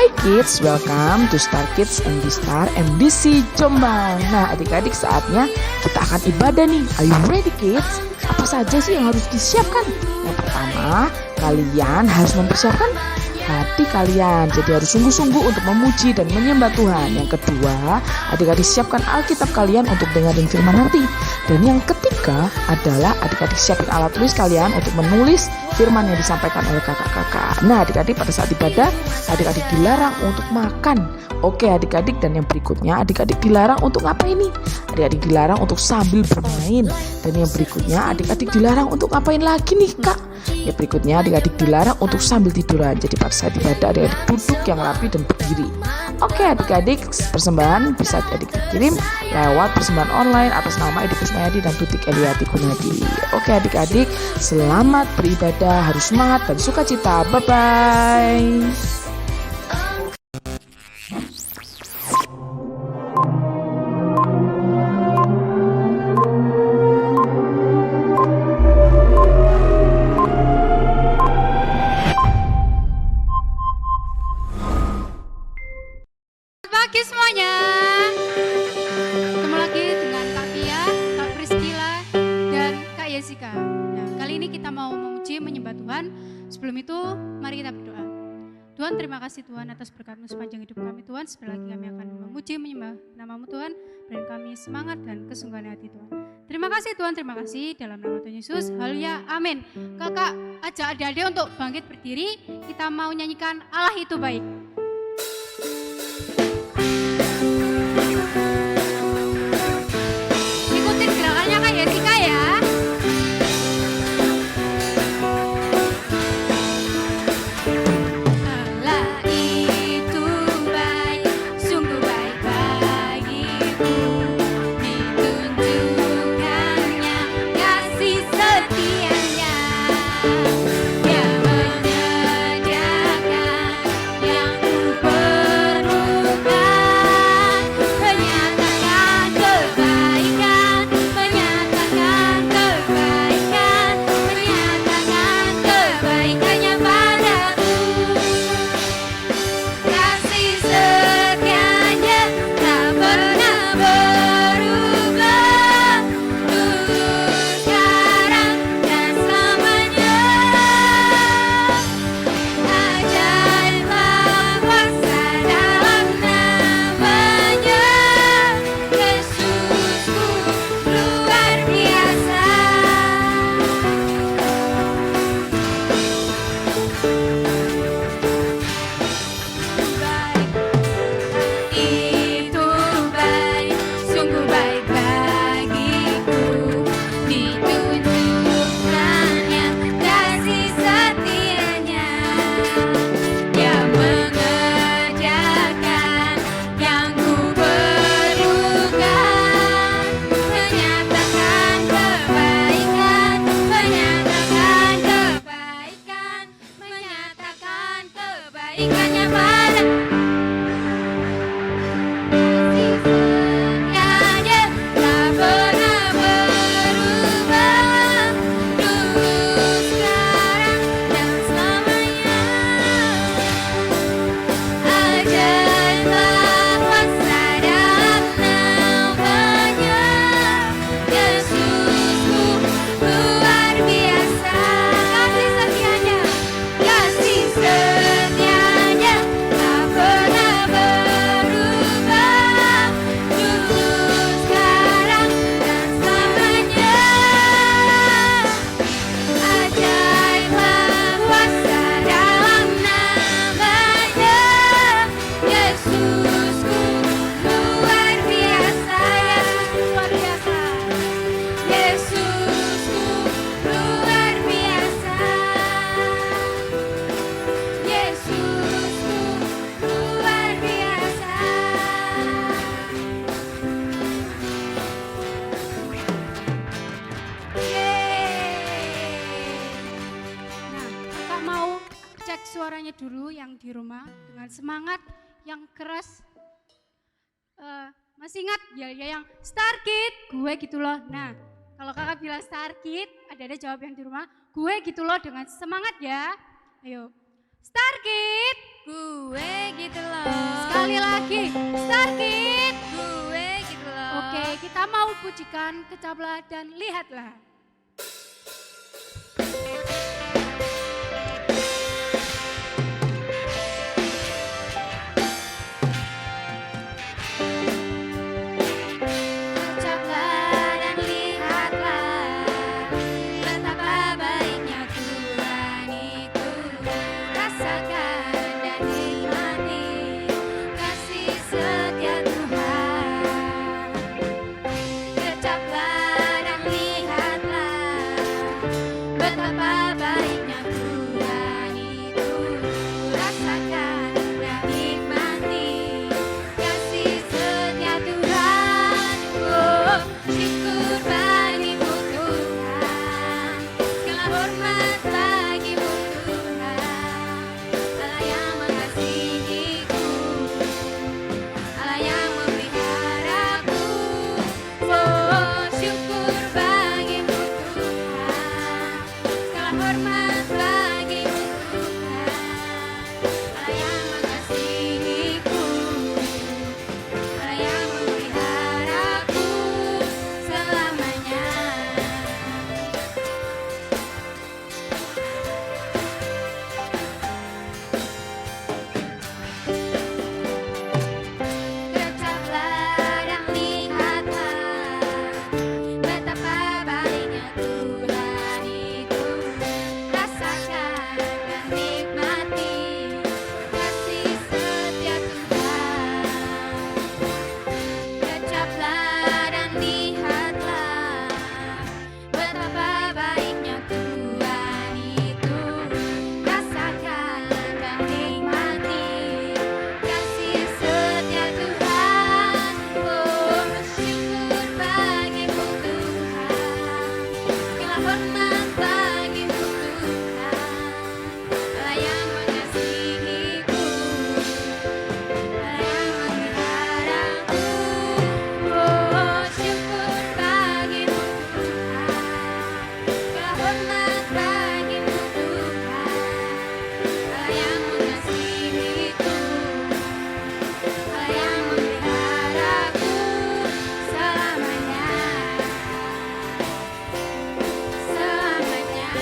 Hai kids, welcome to Star Kids and Star MDC Jombang. Nah adik-adik saatnya kita akan ibadah nih. Are you ready kids? Apa saja sih yang harus disiapkan? Yang pertama, kalian harus mempersiapkan hati kalian. Jadi harus sungguh-sungguh untuk memuji dan menyembah Tuhan. Yang kedua, adik-adik siapkan Alkitab kalian untuk dengerin firman nanti. Dan yang ketiga adalah adik-adik siapin alat tulis kalian untuk menulis firman yang disampaikan oleh kakak-kakak. Nah adik-adik pada saat ibadah, adik-adik dilarang untuk makan. Oke adik-adik, dan yang berikutnya adik-adik dilarang untuk ngapain nih? Adik-adik dilarang untuk sambil bermain. Dan yang berikutnya adik-adik dilarang untuk ngapain lagi nih kak? Yang berikutnya adik-adik dilarang untuk sambil tiduran. Jadi pada saat ibadah adik-adik duduk yang rapi dan berdiri. Oke adik-adik, persembahan bisa adik-adik kirim lewat persembahan online atas nama Edi Kusmayadi dan Tutik Eliati Gunadi. Oke adik-adik, selamat beribadah, harus semangat dan sukacita. Bye-bye. Pagi semuanya. Ketemu lagi dengan Kak Pia, Kak Priscila, dan Kak Jessica. Nah, kali ini kita mau memuji menyembah Tuhan. Sebelum itu, mari kita berdoa. Tuhan, terima kasih Tuhan atas berkat-Mu sepanjang hidup kami Tuhan. Sebentar lagi kami akan memuji menyembah nama-Mu Tuhan. Berikan kami semangat dan kesungguhan hati Tuhan. Terima kasih Tuhan, terima kasih dalam nama Tuhan Yesus. Haleluya, amin. Kakak ajak adik-adik untuk bangkit berdiri. Kita mau nyanyikan Allah itu baik. Ikutin gerakannya Kak Jessica ya. Allah itu baik, sungguh baik bagiku. Ditunjukkannya kasih setianya. Dia menyediakan yang ku perlukan, menyatakan kebaikan, menyatakan kebaikan, menyatakan kebaikannya padaku. Kasih setianya tak pernah berubah, dulu, sekarang, dan selamanya. Ajaiblah kuasa dalam namanya, Yesusku luar biasa. Baik, itu baik, sungguh baik bagiku. Ditunjukkannya kasih setianya. Dia mengerjakan yang ku perlukan, menyatakan kebaikan, menyatakan kebaikan, menyatakan kebaikannya pada kasih setianya tak pernah berubah, dulu, sekarang, dan selamanya. Ajaiblah kuasa dalam namanya, Yesusku luar biasa. Kasih setianya tak pernah berubah, dulu, sekarang, dan selamanya. Ajaiblah kuasa dalam namanya, Yesusku luar biasa. Yesusku luar biasa. Yesusku luar biasa. Nah, kakak mau cek suaranya dulu yang di rumah dengan semangat yang keras. Masih ingat ya yang Star Kid, gue gitu loh. Nah, kalau kakak bilang Star Kid, ada jawab yang di rumah, gue gitu loh dengan semangat ya. Ayo, Star Kid, gue gitu lagi. Star Kids. Gue gitu loh. Oke, kita mau pujikan kecaplah dan lihatlah. Ucaplah dan lihatlah betapa baiknya Tuhan itu. Rasakan dan nikmati kasih setia Tuhan. Ucaplah dan lihatlah betapa baiknya Tuhan itu. Rasakan dan nikmati kasih setia Tuhan. Oh, syukur bagimu Tuhan, segala hormat bagimu Tuhan. Allah yang mengasihiku, Allah yang memeliharaku. Oh, syukur bagimu Tuhan, segala hormat bagimu Tuhan. Allah yang mengasihiku, Allah yang memeliharaku selamanya. Ucaplah dan lihatlah betapa baiknya Tuhan itu. Rasakan dan nikmati kasih setia Tuhan. Ucaplah dan lihatlah betapa baiknya Tuhan itu. Rasakan dan nikmati kasih setia Tuhan. Oh, syukur bagimu Tuhan, segala hormat bagimu Tuhan. Allah yang mengasihiku, Allah yang memeliharaku. Oh, syukur bagimu Tuhan, segala hormat bagimu Tuhan. Allah yang mengasihiku, Allah yang memeliharaku selamanya. Selamanya.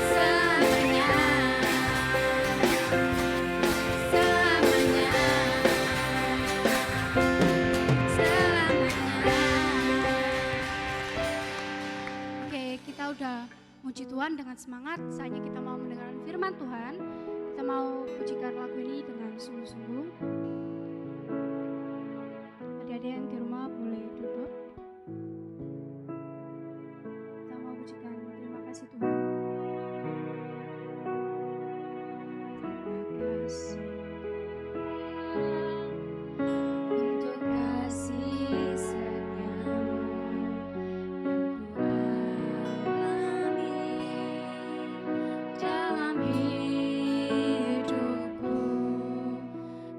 Selamanya. Selamanya. Oke, kita udah muji Tuhan dengan semangat. Saatnya kita mau mendengarkan firman Tuhan. Kita mau pujikan lagu ini dengan sungguh-sungguh. Adik-adik yang di rumah boleh duduk. Kita mau pujikan terima kasih Tuhan. Terima kasih Untuk kasih setiamu yang ku alami dalam hidupku.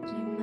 Terima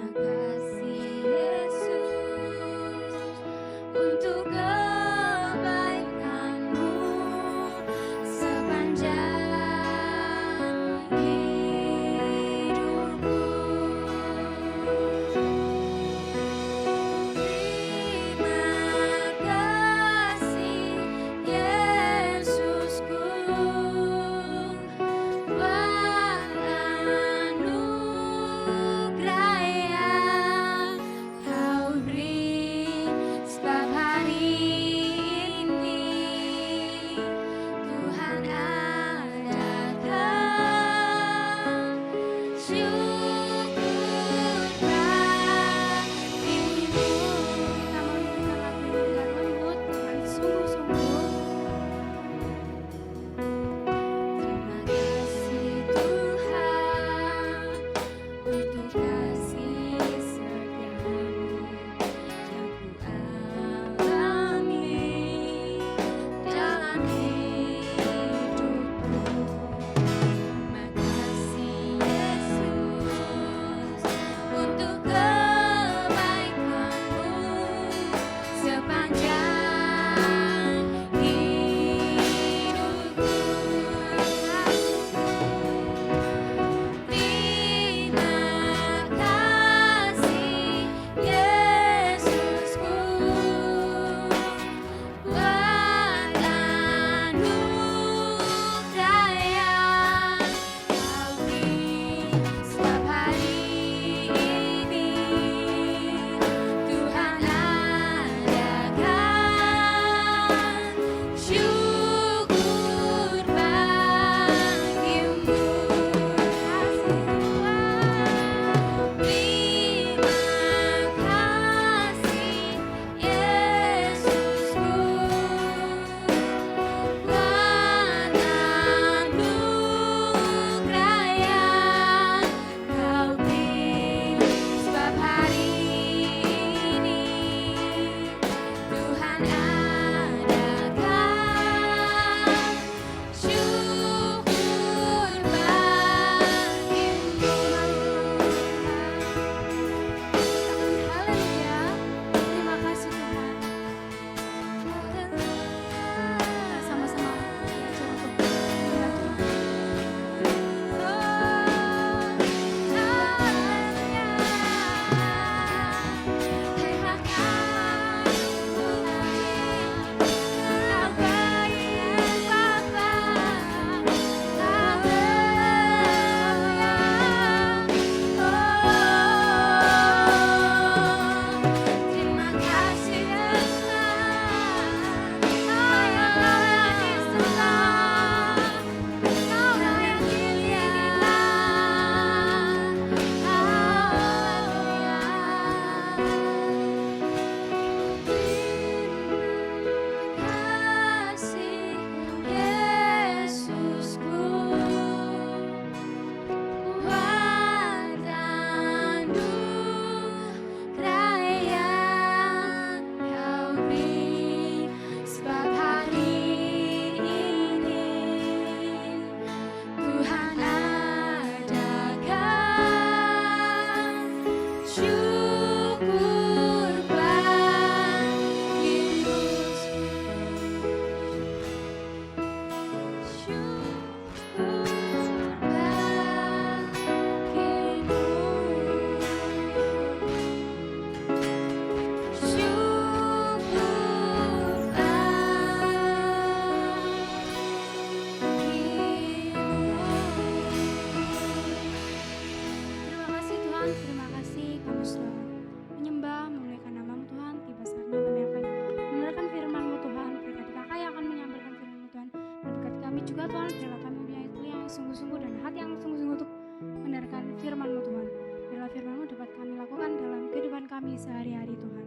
kami sehari-hari Tuhan.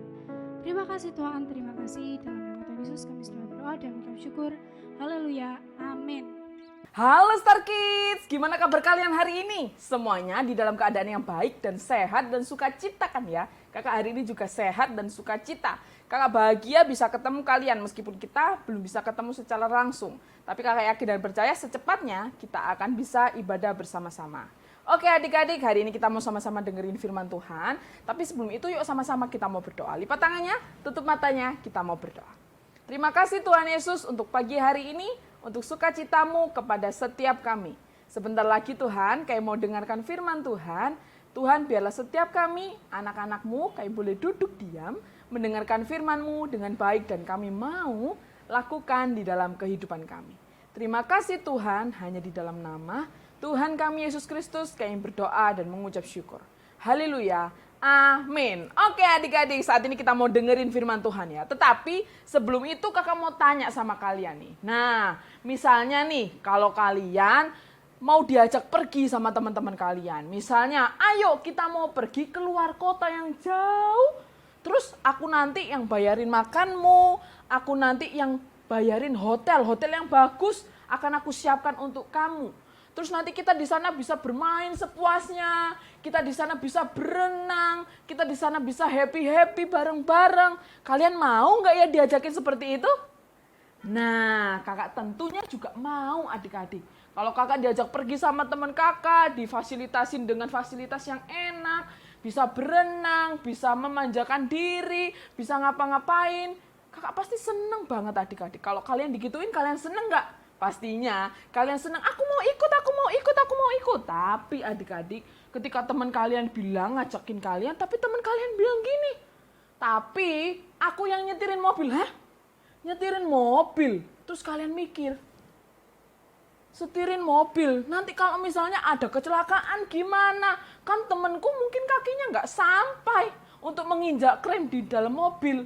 Terima kasih Tuhan, terima kasih. Dalam nama Tuhan Yesus kami selalu berdoa dan mengucap syukur. Haleluya, amin. Halo Star Kids, gimana kabar kalian hari ini? Semuanya di dalam keadaan yang baik dan sehat dan sukacita kan ya? Kakak hari ini juga sehat dan sukacita. Kakak bahagia bisa ketemu kalian meskipun kita belum bisa ketemu secara langsung. Tapi kakak yakin dan percaya secepatnya kita akan bisa ibadah bersama-sama. Oke adik-adik, hari ini kita mau sama-sama dengerin firman Tuhan. Tapi sebelum itu yuk sama-sama kita mau berdoa. Lipat tangannya, tutup matanya, kita mau berdoa. Terima kasih Tuhan Yesus untuk pagi hari ini, untuk sukacitamu kepada setiap kami. Sebentar lagi Tuhan, kayak mau dengarkan firman Tuhan. Tuhan biarlah setiap kami, anak-anakmu, kayak boleh duduk diam, mendengarkan firman-Mu dengan baik dan kami mau lakukan di dalam kehidupan kami. Terima kasih Tuhan, hanya di dalam nama Tuhan kami Yesus Kristus kami berdoa dan mengucap syukur. Haleluya, amin. Oke adik-adik, saat ini kita mau dengerin firman Tuhan ya. Tetapi sebelum itu kakak mau tanya sama kalian nih. Nah, misalnya nih, kalau kalian mau diajak pergi sama teman-teman kalian. Misalnya, ayo kita mau pergi keluar kota yang jauh. Terus aku nanti yang bayarin makanmu, aku nanti yang bayarin hotel yang bagus akan aku siapkan untuk kamu. Terus nanti kita di sana bisa bermain sepuasnya, kita di sana bisa berenang, kita di sana bisa happy-happy bareng-bareng. Kalian mau nggak ya diajakin seperti itu? Nah, kakak tentunya juga mau adik-adik. Kalau kakak diajak pergi sama teman kakak, difasilitasin dengan fasilitas yang enak, bisa berenang, bisa memanjakan diri, bisa ngapa-ngapain, kakak pasti seneng banget adik-adik. Kalau kalian digituin, kalian seneng nggak? Pastinya kalian senang, aku mau ikut. Tapi adik-adik, ketika teman kalian bilang ngajakin kalian, tapi teman kalian bilang gini, tapi aku yang nyetirin mobil. Hah? Nyetirin mobil? Terus kalian mikir, setirin mobil, nanti kalau misalnya ada kecelakaan gimana? Kan temenku mungkin kakinya nggak sampai untuk menginjak rem di dalam mobil.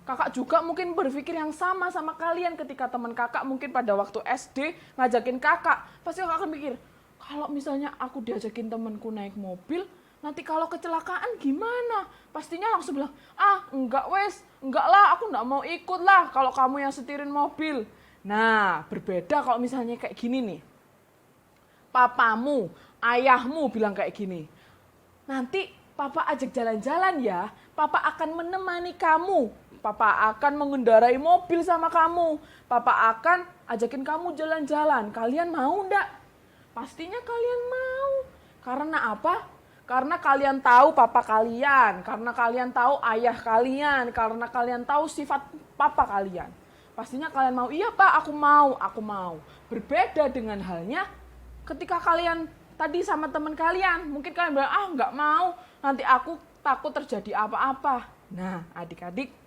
Kakak juga mungkin berpikir yang sama kalian ketika teman kakak mungkin pada waktu SD ngajakin kakak. Pasti kakak akan mikir, kalau misalnya aku diajakin temanku naik mobil, nanti kalau kecelakaan gimana? Pastinya langsung bilang, enggak lah, aku enggak mau ikut lah kalau kamu yang setirin mobil. Nah, berbeda kalau misalnya kayak gini nih. Papamu, ayahmu bilang kayak gini, nanti papa ajak jalan-jalan ya, papa akan menemani kamu. Papa akan mengendarai mobil sama kamu. Papa akan ajakin kamu jalan-jalan. Kalian mau enggak? Pastinya kalian mau. Karena apa? Karena kalian tahu papa kalian. Karena kalian tahu ayah kalian. Karena kalian tahu sifat papa kalian. Pastinya kalian mau. Iya pak, aku mau. Berbeda dengan halnya ketika kalian tadi sama teman kalian. Mungkin kalian bilang, enggak mau. Nanti aku takut terjadi apa-apa. Nah adik-adik,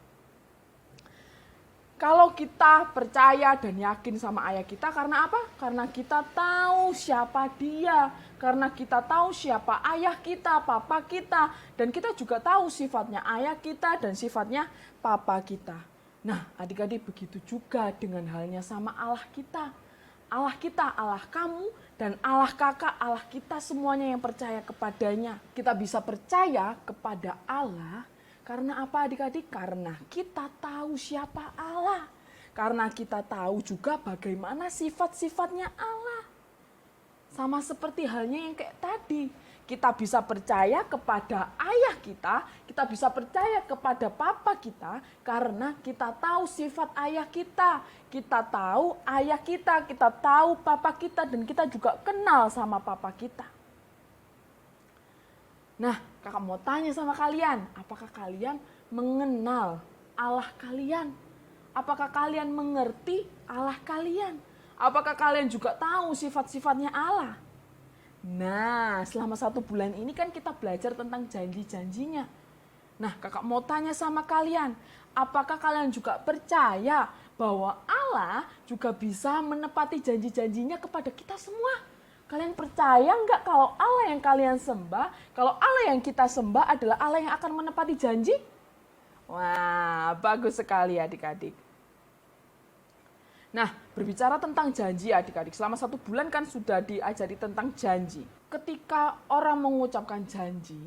kalau kita percaya dan yakin sama ayah kita, karena apa? Karena kita tahu siapa dia. Karena kita tahu siapa ayah kita, papa kita. Dan kita juga tahu sifatnya ayah kita dan sifatnya papa kita. Nah, adik-adik begitu juga dengan halnya sama Allah kita. Allah kita, Allah kamu, dan Allah kakak, Allah kita semuanya yang percaya kepadanya. Kita bisa percaya kepada Allah. Karena apa adik-adik? Karena kita tahu siapa Allah. Karena kita tahu juga bagaimana sifat-sifatnya Allah. Sama seperti halnya yang kayak tadi. Kita bisa percaya kepada ayah kita bisa percaya kepada papa kita karena kita tahu sifat ayah kita. Kita tahu ayah kita tahu papa kita dan kita juga kenal sama papa kita. Nah, kakak mau tanya sama kalian, apakah kalian mengenal Allah kalian? Apakah kalian mengerti Allah kalian? Apakah kalian juga tahu sifat-sifatnya Allah? Nah, selama 1 bulan ini kan kita belajar tentang janji-janjinya. Nah, kakak mau tanya sama kalian, apakah kalian juga percaya bahwa Allah juga bisa menepati janji-janjinya kepada kita semua? Kalian percaya nggak kalau Allah yang kalian sembah, kalau Allah yang kita sembah adalah Allah yang akan menepati janji? Wah, bagus sekali adik-adik. Nah, berbicara tentang janji adik-adik, selama 1 bulan kan sudah diajari tentang janji. Ketika orang mengucapkan janji,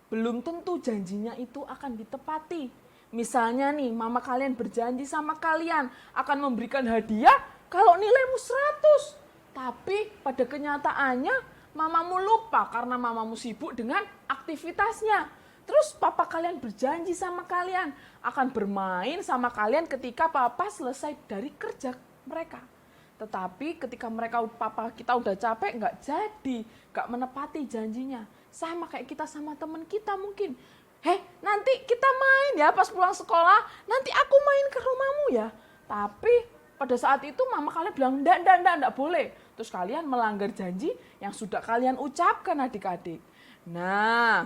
belum tentu janjinya itu akan ditepati. Misalnya nih, mama kalian berjanji sama kalian akan memberikan hadiah kalau nilaimu 100. Tapi pada kenyataannya mamamu lupa karena mamamu sibuk dengan aktivitasnya. Terus papa kalian berjanji sama kalian akan bermain sama kalian ketika papa selesai dari kerja mereka. Tetapi ketika papa kita udah capek, nggak jadi, nggak menepati janjinya. Sama kayak kita sama teman kita mungkin. Nanti kita main ya pas pulang sekolah, nanti aku main ke rumahmu ya. Tapi pada saat itu mama kalian bilang, enggak boleh. Terus kalian melanggar janji yang sudah kalian ucapkan adik-adik. Nah,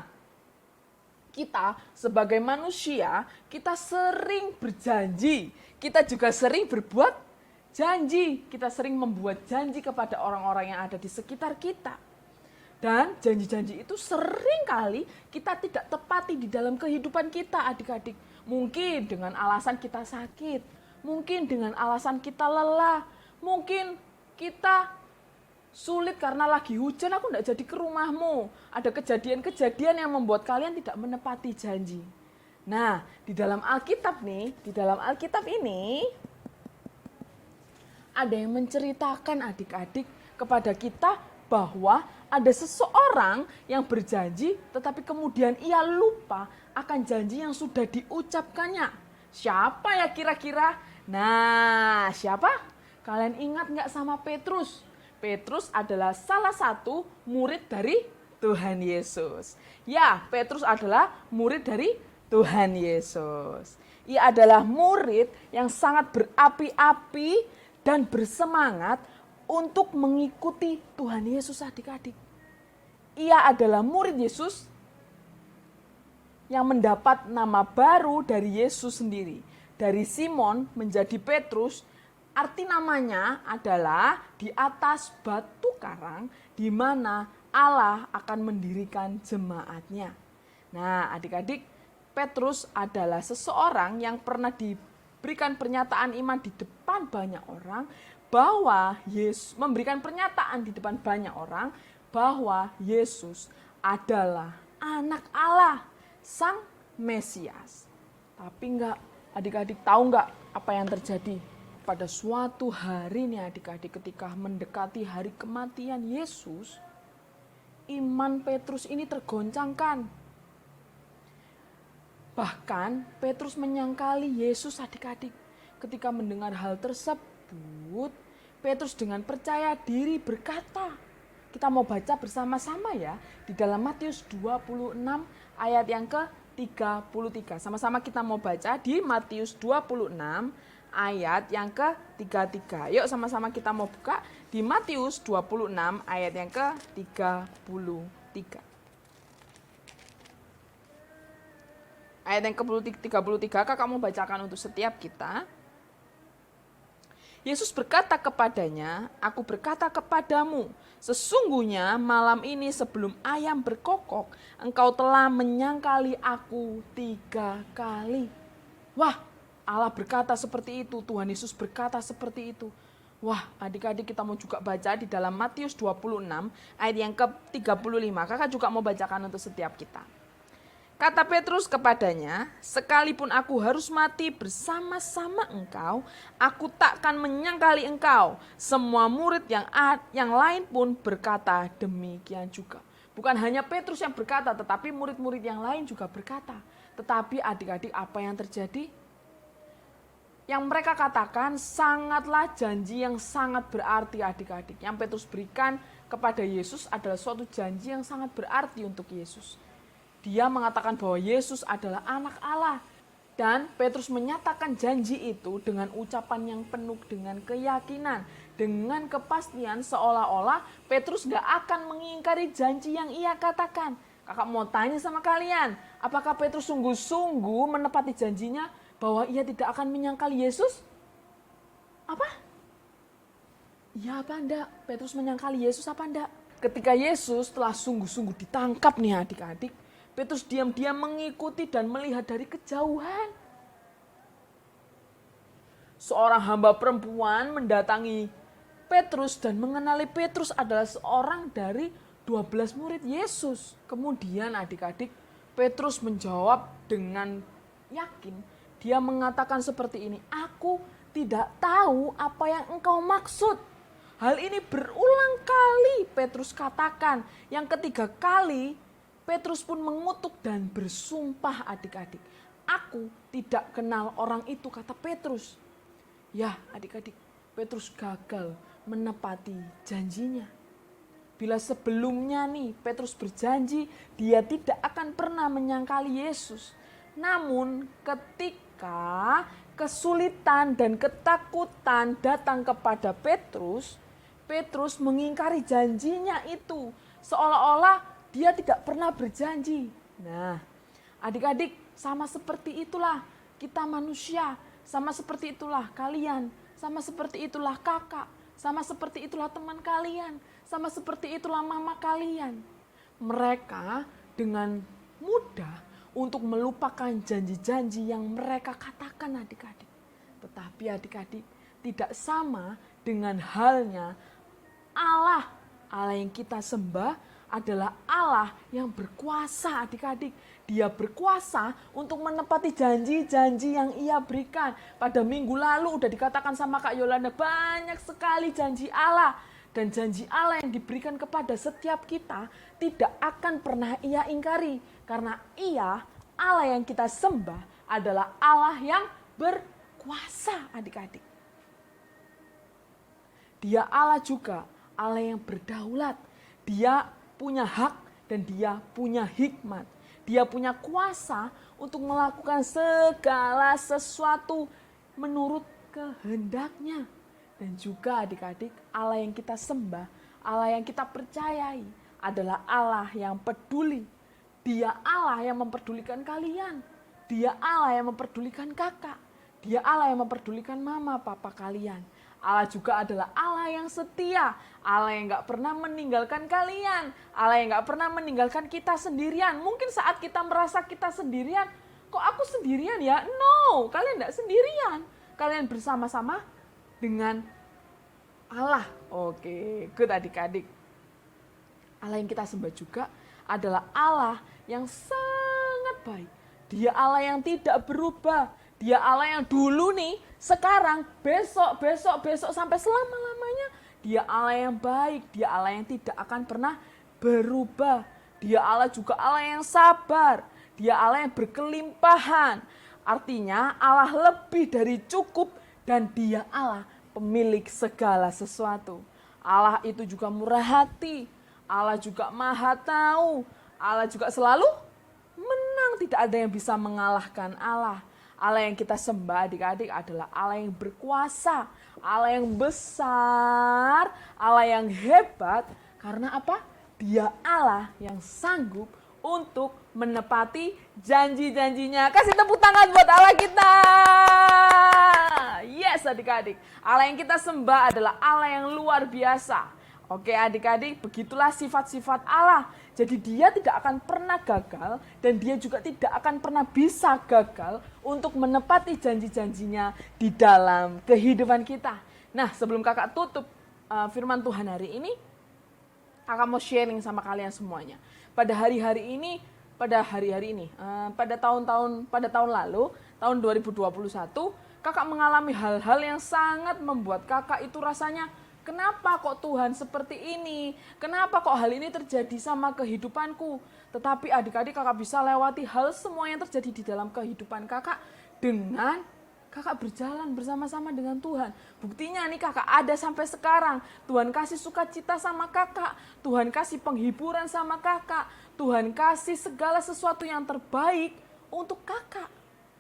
kita sebagai manusia, kita sering berjanji. Kita juga sering berbuat janji. Kita sering membuat janji kepada orang-orang yang ada di sekitar kita. Dan janji-janji itu sering kali kita tidak tepati di dalam kehidupan kita adik-adik. Mungkin dengan alasan kita sakit. Mungkin dengan alasan kita lelah. Mungkin kita sulit karena lagi hujan, aku tidak jadi ke rumahmu. Ada kejadian-kejadian yang membuat kalian tidak menepati janji. Nah, di dalam Alkitab ini ada yang menceritakan adik-adik kepada kita bahwa ada seseorang yang berjanji tetapi kemudian ia lupa akan janji yang sudah diucapkannya. Siapa ya kira-kira? Nah, siapa? Kalian ingat nggak sama Petrus? Petrus adalah salah satu murid dari Tuhan Yesus. Ya, Petrus adalah murid dari Tuhan Yesus. Ia adalah murid yang sangat berapi-api dan bersemangat untuk mengikuti Tuhan Yesus adik-adik. Ia adalah murid Yesus yang mendapat nama baru dari Yesus sendiri. Dari Simon menjadi Petrus, arti namanya adalah di atas batu karang di mana Allah akan mendirikan jemaatnya. Nah, adik-adik, Petrus adalah seseorang yang pernah diberikan pernyataan iman di depan banyak orang bahwa Yesus memberikan pernyataan di depan banyak orang bahwa Yesus adalah anak Allah, Sang Mesias. Tapi adik-adik tahu nggak apa yang terjadi? Pada suatu hari nih adik-adik ketika mendekati hari kematian Yesus, iman Petrus ini tergoncangkan. Bahkan Petrus menyangkali Yesus adik-adik. Ketika mendengar hal tersebut, Petrus dengan percaya diri berkata, kita mau baca bersama-sama ya, di dalam Matius 26 ayat yang ke-33. Sama-sama kita mau baca di Matius 26 ayat yang ke-33. Yuk sama-sama kita mau buka di Matius 26 ayat yang ke-33. Ayat yang ke-33 kakak mau bacakan untuk setiap kita. Yesus berkata kepadanya, aku berkata kepadamu, sesungguhnya malam ini sebelum ayam berkokok, engkau telah menyangkali aku 3 kali. Wah, Allah berkata seperti itu, Tuhan Yesus berkata seperti itu. Wah, adik-adik kita mau juga baca di dalam Matius 26 ayat yang ke-35. Kakak juga mau bacakan untuk setiap kita. Kata Petrus kepadanya, sekalipun aku harus mati bersama-sama engkau, aku takkan menyangkali engkau. Semua murid yang lain pun berkata demikian juga. Bukan hanya Petrus yang berkata, tetapi murid-murid yang lain juga berkata. Tetapi adik-adik apa yang terjadi? Yang mereka katakan sangatlah janji yang sangat berarti adik-adik. Yang Petrus berikan kepada Yesus adalah suatu janji yang sangat berarti untuk Yesus. Dia mengatakan bahwa Yesus adalah anak Allah. Dan Petrus menyatakan janji itu dengan ucapan yang penuh dengan keyakinan. Dengan kepastian seolah-olah Petrus gak akan mengingkari janji yang ia katakan. Kakak mau tanya sama kalian, apakah Petrus sungguh-sungguh menepati janjinya bahwa ia tidak akan menyangkali Yesus? Apa? Ya apa enggak? Petrus menyangkali Yesus apa enggak? Ketika Yesus telah sungguh-sungguh ditangkap nih adik-adik, Petrus diam-diam mengikuti dan melihat dari kejauhan. Seorang hamba perempuan mendatangi Petrus dan mengenali Petrus adalah seorang dari 12 murid Yesus. Kemudian adik-adik, Petrus menjawab dengan yakin. Dia mengatakan seperti ini, "Aku tidak tahu apa yang engkau maksud." Hal ini berulang kali Petrus katakan. Yang ketiga kali Petrus pun mengutuk dan bersumpah adik-adik. "Aku tidak kenal orang itu," kata Petrus. Ya adik-adik, Petrus gagal menepati janjinya. Bila sebelumnya nih Petrus berjanji dia tidak akan pernah menyangkali Yesus. Namun ketika kesulitan dan ketakutan datang kepada Petrus, Petrus mengingkari janjinya itu. Seolah-olah dia tidak pernah berjanji. Nah, adik-adik, sama seperti itulah kita manusia. Sama seperti itulah kalian. Sama seperti itulah kakak. Sama seperti itulah teman kalian. Sama seperti itulah mama kalian. Mereka dengan mudah untuk melupakan janji-janji yang mereka katakan adik-adik. Tetapi adik-adik, tidak sama dengan halnya Allah. Allah yang kita sembah adalah Allah yang berkuasa adik-adik. Dia berkuasa untuk menepati janji-janji yang ia berikan. Pada minggu lalu udah dikatakan sama Kak Yolanda, banyak sekali janji Allah. Dan janji Allah yang diberikan kepada setiap kita tidak akan pernah ia ingkari. Karena ia, Allah yang kita sembah adalah Allah yang berkuasa adik-adik. Dia Allah juga, Allah yang berdaulat. Dia punya hak dan dia punya hikmat. Dia punya kuasa untuk melakukan segala sesuatu menurut kehendaknya. Dan juga adik-adik, Allah yang kita sembah, Allah yang kita percayai adalah Allah yang peduli. Dia Allah yang memperdulikan kalian. Dia Allah yang memperdulikan kakak. Dia Allah yang memperdulikan mama papa kalian. Allah juga adalah Allah yang setia. Allah yang gak pernah meninggalkan kalian. Allah yang gak pernah meninggalkan kita sendirian. Mungkin saat kita merasa kita sendirian, kok aku sendirian ya? No, kalian gak sendirian. Kalian bersama-sama dengan Allah. Oke, good adik-adik. Allah yang kita sembah juga adalah Allah yang sangat baik. Dia Allah yang tidak berubah. Dia Allah yang dulu nih, sekarang, besok sampai selama-lamanya. Dia Allah yang baik. Dia Allah yang tidak akan pernah berubah. Dia Allah juga Allah yang sabar. Dia Allah yang berkelimpahan. Artinya Allah lebih dari cukup dan dia Allah pemilik segala sesuatu. Allah itu juga murah hati. Allah juga maha tahu. Allah juga selalu menang. Tidak ada yang bisa mengalahkan Allah. Allah yang kita sembah adik-adik adalah Allah yang berkuasa. Allah yang besar. Allah yang hebat. Karena apa? Dia Allah yang sanggup untuk menepati janji-janjinya. Kasih tepuk tangan buat Allah kita. Yes adik-adik. Allah yang kita sembah adalah Allah yang luar biasa. Oke adik-adik, begitulah sifat-sifat Allah. Jadi dia tidak akan pernah gagal dan dia juga tidak akan pernah bisa gagal untuk menepati janji-janjinya di dalam kehidupan kita. Nah sebelum kakak tutup firman Tuhan hari ini, kakak mau sharing sama kalian semuanya. Pada hari-hari ini, pada tahun lalu, tahun 2021, kakak mengalami hal-hal yang sangat membuat kakak itu rasanya, kenapa kok Tuhan seperti ini? Kenapa kok hal ini terjadi sama kehidupanku? Tetapi adik-adik kakak bisa lewati hal semua yang terjadi di dalam kehidupan kakak dengan kakak berjalan bersama-sama dengan Tuhan. Buktinya nih kakak ada sampai sekarang. Tuhan kasih sukacita sama kakak. Tuhan kasih penghiburan sama kakak. Tuhan kasih segala sesuatu yang terbaik untuk kakak.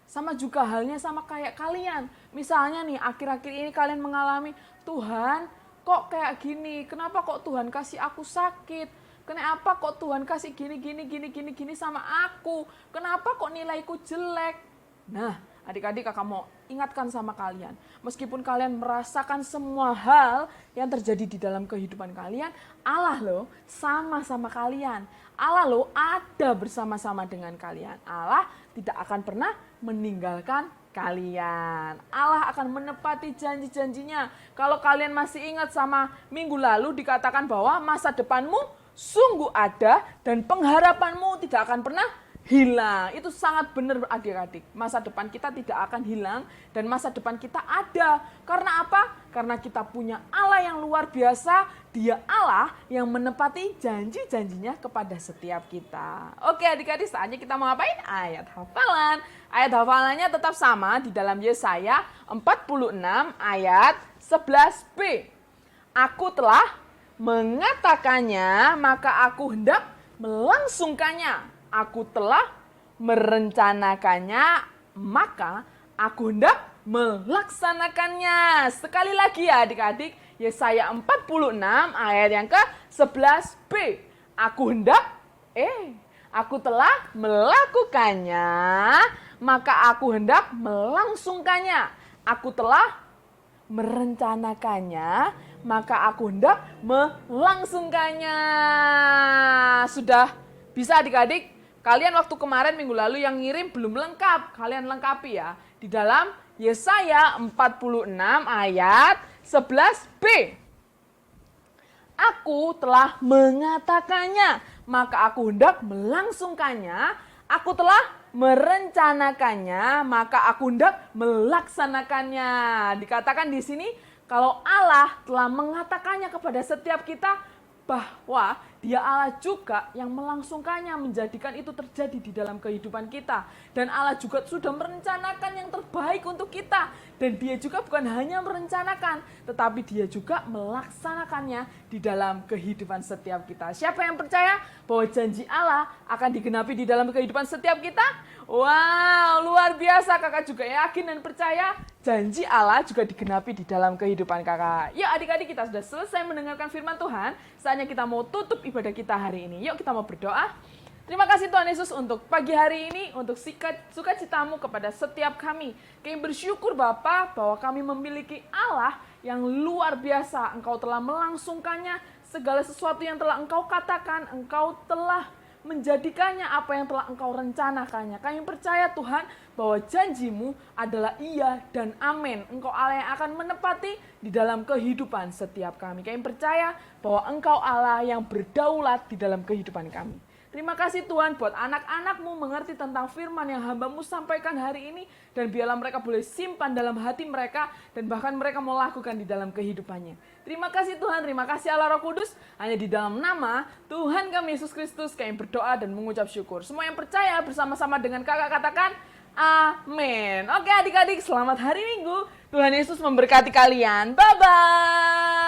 Sama juga halnya sama kayak kalian. Misalnya nih akhir-akhir ini kalian mengalami, Tuhan kok kayak gini? Kenapa kok Tuhan kasih aku sakit? Kenapa kok Tuhan kasih gini sama aku? Kenapa kok nilaiku jelek? Nah, adik-adik kakak mau ingatkan sama kalian. Meskipun kalian merasakan semua hal yang terjadi di dalam kehidupan kalian, Allah loh sama-sama kalian. Allah loh ada bersama-sama dengan kalian. Allah tidak akan pernah meninggalkan kalian. Allah akan menepati janji-janjinya. Kalau kalian masih ingat sama minggu lalu dikatakan bahwa masa depanmu sungguh ada dan pengharapanmu tidak akan pernah hilang. Itu sangat benar adik-adik. Masa depan kita tidak akan hilang dan masa depan kita ada. Karena apa? Karena kita punya Allah yang luar biasa. Dia Allah yang menepati janji-janjinya kepada setiap kita. Oke adik-adik, saatnya kita mau ngapain? Ayat hafalan. Ayat hafalannya tetap sama di dalam Yesaya 46 ayat 11b. Aku telah mengatakannya, maka aku hendak melangsungkannya. Aku telah merencanakannya, maka aku hendak melaksanakannya. Sekali lagi ya adik-adik, Yesaya 46 ayat yang ke-11b. Aku telah melakukannya, maka aku hendak melangsungkannya. Aku telah merencanakannya, maka aku hendak melangsungkannya. Sudah bisa adik-adik? Kalian waktu kemarin minggu lalu yang ngirim belum lengkap. Kalian lengkapi ya. Di dalam Yesaya 46 ayat 11b. Aku telah mengatakannya, maka aku hendak melangsungkannya. Aku telah merencanakannya, maka aku hendak melaksanakannya. Dikatakan di sini kalau Allah telah mengatakannya kepada setiap kita bahwa Dia Allah juga yang melangsungkannya, menjadikan itu terjadi di dalam kehidupan kita. Dan Allah juga sudah merencanakan yang terbaik untuk kita. Dan Dia juga bukan hanya merencanakan, tetapi Dia juga melaksanakannya di dalam kehidupan setiap kita. Siapa yang percaya bahwa janji Allah akan digenapi di dalam kehidupan setiap kita? Wow, luar biasa. Kakak juga yakin dan percaya janji Allah juga digenapi di dalam kehidupan kakak. Yuk adik-adik, kita sudah selesai mendengarkan firman Tuhan. Saatnya kita mau tutup ibadah kita hari ini. Yuk kita mau berdoa. Terima kasih Tuhan Yesus untuk pagi hari ini, untuk sukacitamu kepada setiap kami. Kami bersyukur Bapa bahwa kami memiliki Allah yang luar biasa. Engkau telah melangsungkannya, segala sesuatu yang telah Engkau katakan, Engkau telah menjadikannya apa yang telah Engkau rencanakannya. Kami percaya Tuhan bahwa janjimu adalah iya dan amin. Engkau Allah yang akan menepati di dalam kehidupan setiap kami. Kami percaya bahwa Engkau Allah yang berdaulat di dalam kehidupan kami. Terima kasih Tuhan buat anak-anak-Mu mengerti tentang firman yang hamba-Mu sampaikan hari ini. Dan biarlah mereka boleh simpan dalam hati mereka dan bahkan mereka mau lakukan di dalam kehidupannya. Terima kasih Tuhan, terima kasih Allah Roh Kudus. Hanya di dalam nama Tuhan kami Yesus Kristus kami berdoa dan mengucap syukur. Semua yang percaya bersama-sama dengan kakak katakan amin. Oke adik-adik, selamat hari Minggu. Tuhan Yesus memberkati kalian. Bye-bye.